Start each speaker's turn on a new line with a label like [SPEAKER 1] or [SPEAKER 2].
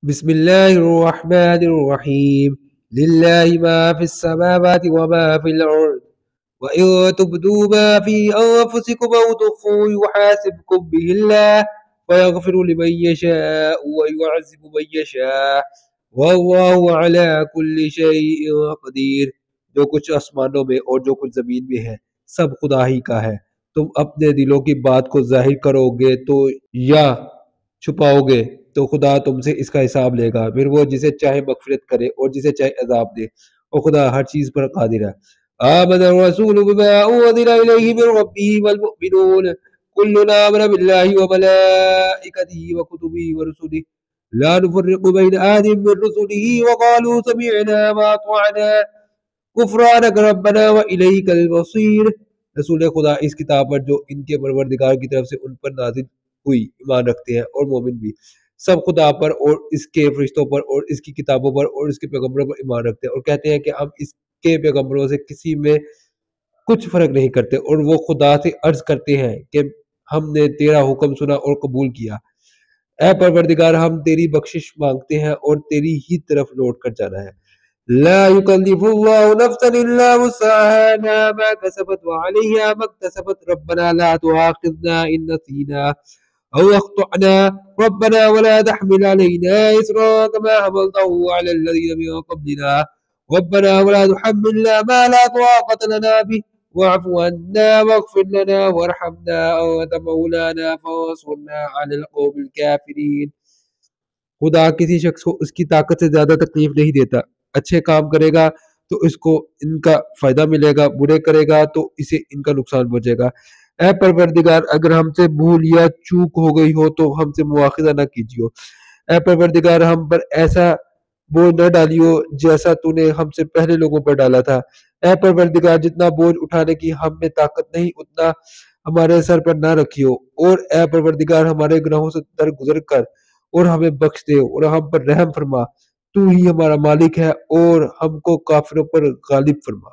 [SPEAKER 1] بسم الله الرحمن الرحيم. لله ما في السماوات وما في الأرض، وإن تبدوا ما في أنفسكم أو تخفوه يحاسبكم به الله ويغفر لمن يشاء ويعذب من يشاء والله على كل شيء قدیر۔ جو کچھ آسمانوں میں اور جو کچھ زمین میں ہے سب خدا ہی کا ہے۔ تم اپنے دلوں کی بات کو ظاہر کرو گے تو یا چھپاؤ گے تو خدا تم سے اس کا حساب لے گا، پھر وہ جسے چاہے مغفرت کرے اور جسے چاہے عذاب دے، اور خدا ہر چیز پر قادر ہے۔ آمن الرسول بما أنزل إليه من ربه والمؤمنون كلنا آمن بالله وملائكته وكتبه ورسله لا نفرق بين أحد من رسله وقالوا سمعنا وأطعنا غفرانك ربنا وإليك المصير۔ رسول خدا اس کتاب پر جو ان کے پروردگار کی طرف سے ان پر نازل ہوئی ایمان رکھتے ہیں، اور مومن بھی سب خدا پر اور اس کے فرشتوں پر اور اس کی کتابوں پر اور اس کے پیغمبروں پر ایمان رکھتے ہیں، اور کہتے ہیں کہ ہم اس کے پیغمبروں سے کسی میں کچھ فرق نہیں کرتے، اور وہ خدا سے عرض کرتے ہیں کہ ہم نے تیرا حکم سنا اور قبول کیا۔ اے پروردگار، ہم تیری بخشش مانگتے ہیں اور تیری ہی طرف لوٹ کر جانا ہے۔ لا يكلف الله نفسا الا وسعها ما كسبت وعليها ما اكتسبت ربنا لا تؤاخذنا ان نسينا او اخطأنا ربنا ولا تحمل علينا إصرا كما حملته على الذين من قبلنا ربنا ولا تحملنا ما لا طاقة لنا به واعف عنا واغفر لنا وارحمنا أنت مولانا فانصرنا على القوم الكافرين۔ خدا کسی شخص کو اس کی طاقت سے زیادہ تکلیف نہیں دیتا، اچھے کام کرے گا تو اس کو ان کا فائدہ ملے گا، برے کرے گا تو اسے ان کا نقصان پہنچے گا۔ اے پروردگار، اگر ہم سے بھول یا چوک ہو گئی ہو تو ہم سے مواخذہ نہ کیجیو۔ اے پروردگار، ہم پر ایسا بوجھ نہ ڈالیو جیسا تو نے ہم سے پہلے لوگوں پر ڈالا تھا۔ اے پروردگار، جتنا بوجھ اٹھانے کی ہم میں طاقت نہیں اتنا ہمارے سر پر نہ رکھیو، اور اے پروردگار ہمارے گناہوں سے درگزر کر اور ہمیں بخش دے اور ہم پر رحم فرما، تو ہی ہمارا مالک ہے اور ہم کو کافروں پر غالب فرما۔